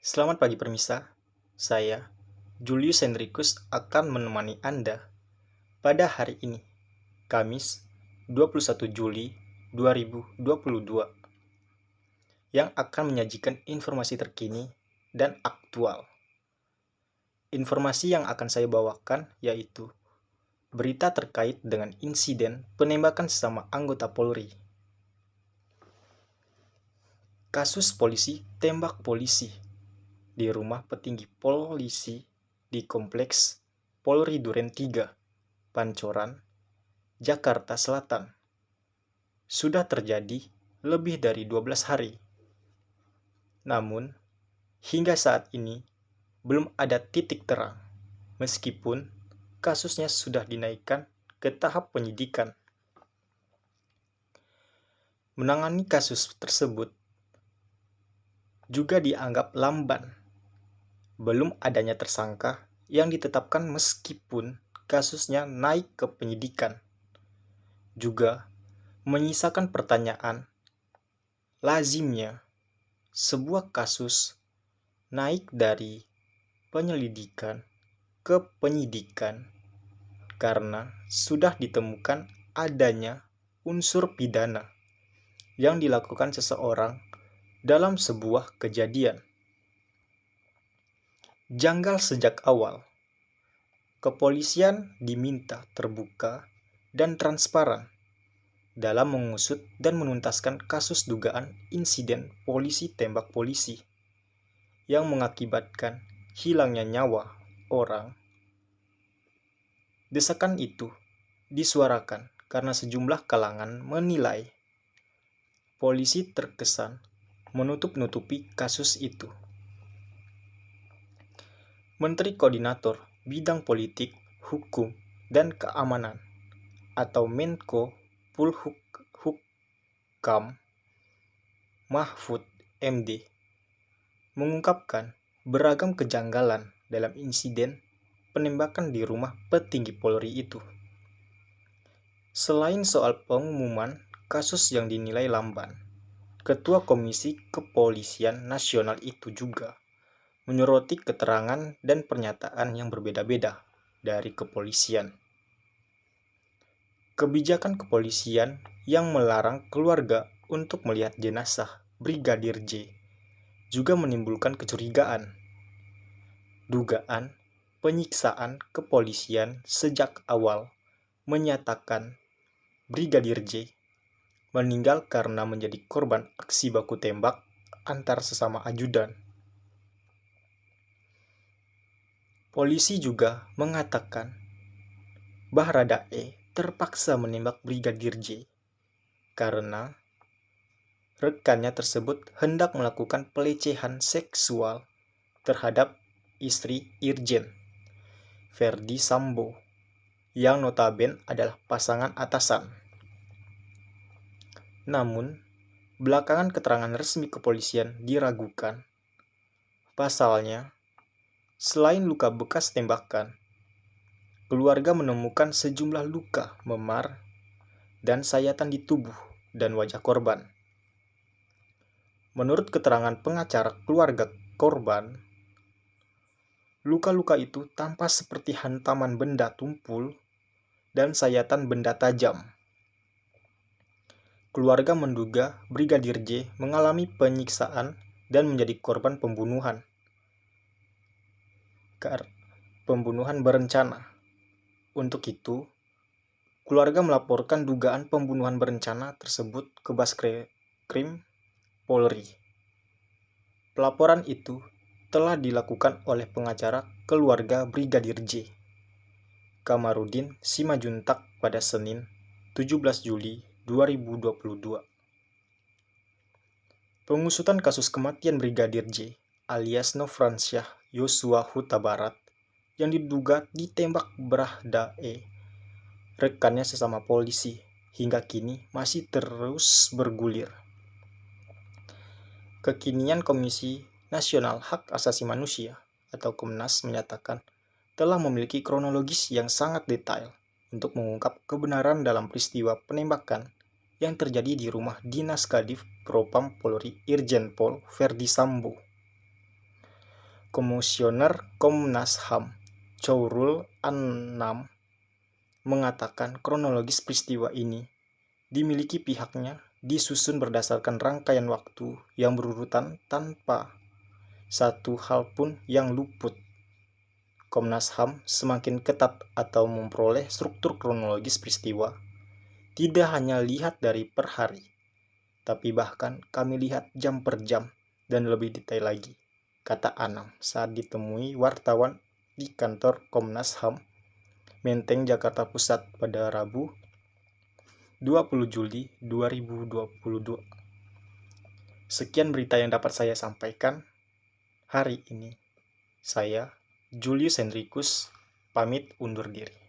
Selamat pagi Permisa, saya Julius Hendrikus akan menemani Anda pada hari ini, Kamis 21 Juli 2022, yang akan menyajikan informasi terkini dan aktual. Informasi yang akan saya bawakan yaitu berita terkait dengan insiden penembakan sesama anggota Polri, kasus polisi tembak polisi di rumah petinggi polisi di Kompleks Polri Duren 3, Pancoran, Jakarta Selatan. Sudah terjadi lebih dari 12 hari. Namun, hingga saat ini belum ada titik terang, meskipun kasusnya sudah dinaikkan ke tahap penyidikan. Menangani kasus tersebut juga dianggap lamban. Belum adanya tersangka yang ditetapkan meskipun kasusnya naik ke penyidikan. Juga menyisakan pertanyaan, lazimnya sebuah kasus naik dari penyelidikan ke penyidikan karena sudah ditemukan adanya unsur pidana yang dilakukan seseorang dalam sebuah kejadian. Janggal sejak awal, kepolisian diminta terbuka dan transparan dalam mengusut dan menuntaskan kasus dugaan insiden polisi tembak polisi yang mengakibatkan hilangnya nyawa orang. Desakan itu disuarakan karena sejumlah kalangan menilai polisi terkesan menutup-nutupi kasus itu. Menteri Koordinator Bidang Politik, Hukum, dan Keamanan atau Menko Polhukam Mahfud MD mengungkapkan beragam kejanggalan dalam insiden penembakan di rumah petinggi Polri itu. Selain soal pengumuman kasus yang dinilai lamban, Ketua Komisi Kepolisian Nasional itu juga menyoroti keterangan dan pernyataan yang berbeda-beda dari kepolisian. Kebijakan kepolisian yang melarang keluarga untuk melihat jenazah Brigadir J juga menimbulkan kecurigaan. Dugaan penyiksaan kepolisian sejak awal menyatakan Brigadir J meninggal karena menjadi korban aksi baku tembak antar sesama ajudan. Polisi juga mengatakan Baradae terpaksa menembak Brigadir J karena rekannya tersebut hendak melakukan pelecehan seksual terhadap istri Irjen Verdi Sambo yang notabene adalah pasangan atasan. Namun, belakangan keterangan resmi kepolisian diragukan. Pasalnya, selain luka bekas tembakan, keluarga menemukan sejumlah luka memar dan sayatan di tubuh dan wajah korban. Menurut keterangan pengacara keluarga korban, luka-luka itu tampak seperti hantaman benda tumpul dan sayatan benda tajam. Keluarga menduga Brigadir J mengalami penyiksaan dan menjadi korban pembunuhan berencana. Untuk itu, keluarga melaporkan dugaan pembunuhan berencana tersebut ke Baskrim Polri. Pelaporan itu telah dilakukan oleh pengacara keluarga Brigadir J, Kamarudin Simajuntak pada Senin 17 Juli 2022. Pengusutan kasus kematian Brigadir J alias Nofransyah Yosua Huta Barat yang diduga ditembak Baradae, rekannya sesama polisi, hingga kini masih terus bergulir. Kekinian Komisi Nasional Hak Asasi Manusia atau Komnas menyatakan telah memiliki kronologis yang sangat detail untuk mengungkap kebenaran dalam peristiwa penembakan yang terjadi di rumah dinas Kadif Propam Polri Irjen Pol Verdi Sambo. Komisioner Komnas HAM, Chaurul Anam, mengatakan kronologis peristiwa ini dimiliki pihaknya disusun berdasarkan rangkaian waktu yang berurutan tanpa satu hal pun yang luput. Komnas HAM semakin ketat atau memperoleh struktur kronologis peristiwa. Tidak hanya lihat dari per hari, tapi bahkan kami lihat jam per jam dan lebih detail lagi, kata Anam saat ditemui wartawan di kantor Komnas HAM, Menteng, Jakarta Pusat pada Rabu 20 Juli 2022. Sekian berita yang dapat saya sampaikan hari ini. Saya, Julius Hendrikus, pamit undur diri.